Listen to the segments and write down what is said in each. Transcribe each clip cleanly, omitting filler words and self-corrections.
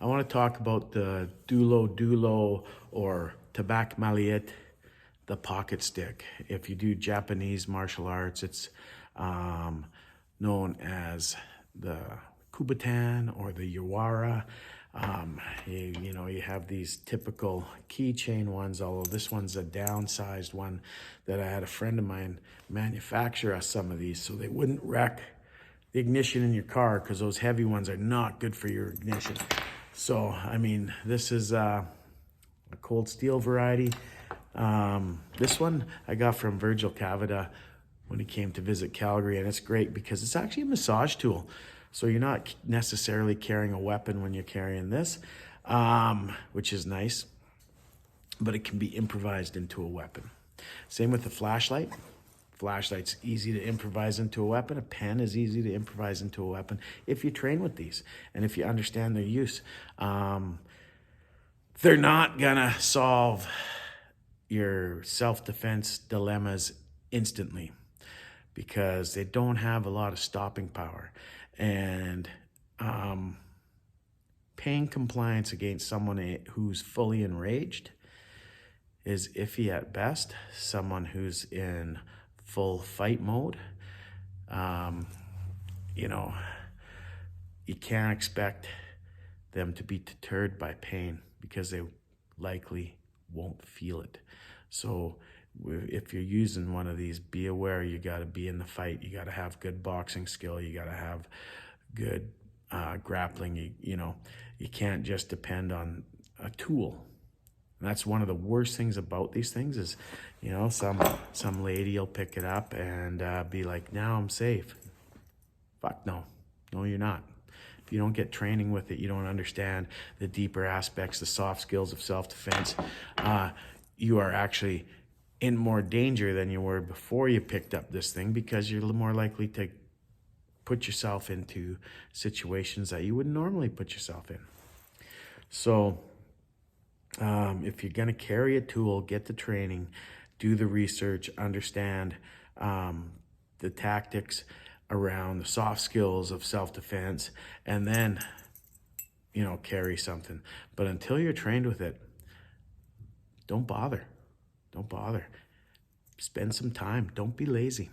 I want to talk about the Dulo Dulo or Tabak Maliit, the pocket stick. If you do Japanese martial arts, it's um, known as the Kubotan or the Yawara. You have these typical keychain ones, although this one's a downsized one that I had a friend of mine manufacture us some of these so they wouldn't wreck the ignition in your car, because those heavy ones are not good for your ignition. So, I mean, this is a cold steel variety. This one I got from Virgil Cavada when he came to visit Calgary, and it's great because it's actually a massage tool. So you're not necessarily carrying a weapon when you're carrying this, which is nice, but it can be improvised into a weapon. Same with the flashlight. Flashlight's easy to improvise into a weapon. A pen is easy to improvise into a weapon if you train with these and if you understand their use. They're not gonna solve your self-defense dilemmas instantly because they don't have a lot of stopping power. And paying compliance against someone who's fully enraged is iffy at best. Someone who's in full fight mode, you can't expect them to be deterred by pain because they likely won't feel it. So if you're using one of these, be aware you got to be in the fight. You got to have good boxing skill. You got to have good grappling. You can't just depend on a tool. And that's one of the worst things about these things is, some lady will pick it up and be like, now I'm safe. Fuck no. No, you're not. If you don't get training with it, you don't understand the deeper aspects, the soft skills of self-defense. You are actually in more danger than you were before you picked up this thing because you're more likely to put yourself into situations that you wouldn't normally put yourself in. So if you're going to carry a tool, get the training, do the research, understand the tactics around the soft skills of self-defense, and then, carry something. But until you're trained with it, don't bother. Don't bother. Spend some time. Don't be lazy,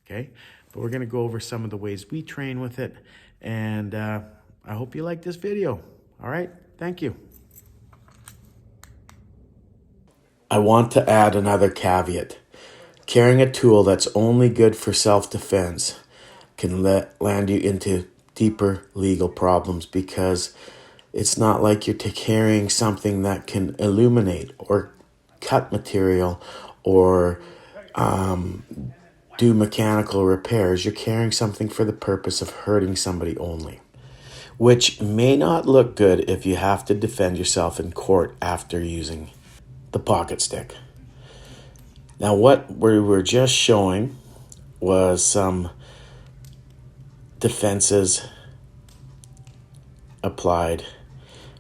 okay? But we're going to go over some of the ways we train with it, and I hope you like this video. All right? Thank you. I want to add another caveat. Carrying a tool that's only good for self-defense can land you into deeper legal problems because it's not like you're carrying something that can illuminate or cut material or do mechanical repairs. You're carrying something for the purpose of hurting somebody only, which may not look good if you have to defend yourself in court after using the pocket stick. Now, what we were just showing was some defenses applied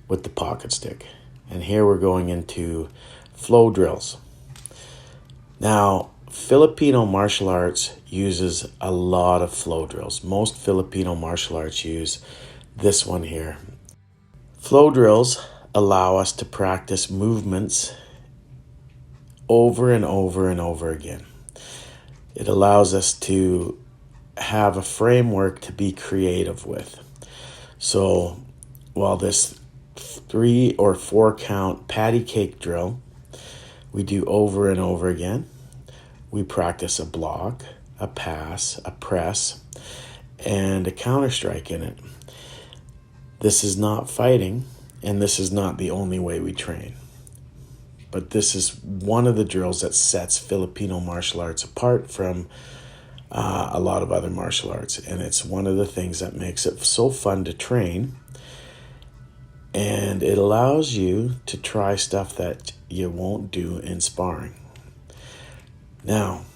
with the pocket stick. And here we're going into flow drills. Now, Filipino martial arts uses a lot of flow drills. Most Filipino martial arts use this one here. Flow drills allow us to practice movements over and over and over again. It allows us to have a framework to be creative with. So while this 3 or 4 count patty cake drill we do over and over again, we practice a block, a pass, a press, and a counter strike in it. This is not fighting, and this is not the only way we train. But this is one of the drills that sets Filipino martial arts apart from a lot of other martial arts. And it's one of the things that makes it so fun to train. And it allows you to try stuff that you won't do in sparring. Now,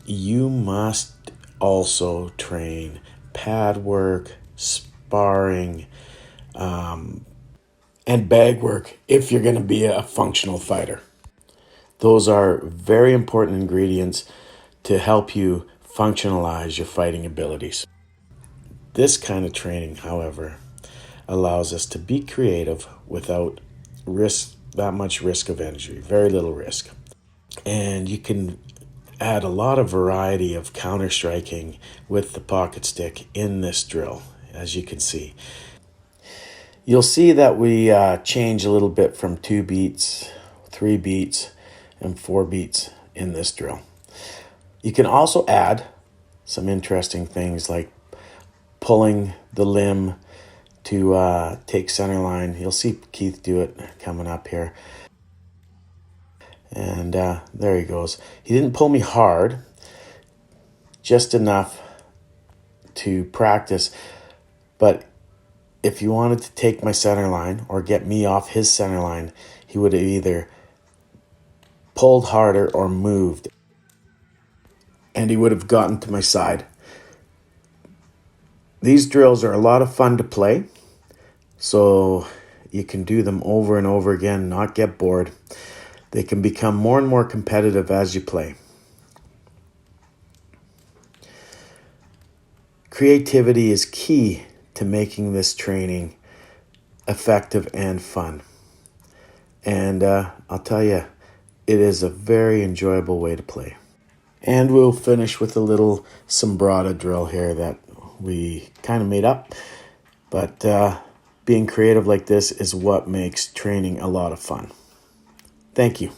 you must also train pad work, sparring, and bag work if you're going to be a functional fighter. Those are very important ingredients to help you functionalize your fighting abilities. This kind of training, however, allows us to be creative without that much risk of injury, very little risk. And you can add a lot of variety of counter striking with the pocket stick in this drill, as you can see. You'll see that we change a little bit from 2 beats, 3 beats, and 4 beats in this drill. You can also add some interesting things like pulling the limb to take center line. You'll see Keith do it coming up here. And there he goes. He didn't pull me hard, just enough to practice. But if you wanted to take my center line or get me off his center line, he would have either pulled harder or moved. And he would have gotten to my side. These drills are a lot of fun to play. So you can do them over and over again, not get bored. They can become more and more competitive as you play. Creativity is key to making this training effective and fun. And I'll tell you, it is a very enjoyable way to play. And we'll finish with a little sombrada drill here that we kind of made up. But being creative like this is what makes training a lot of fun. Thank you.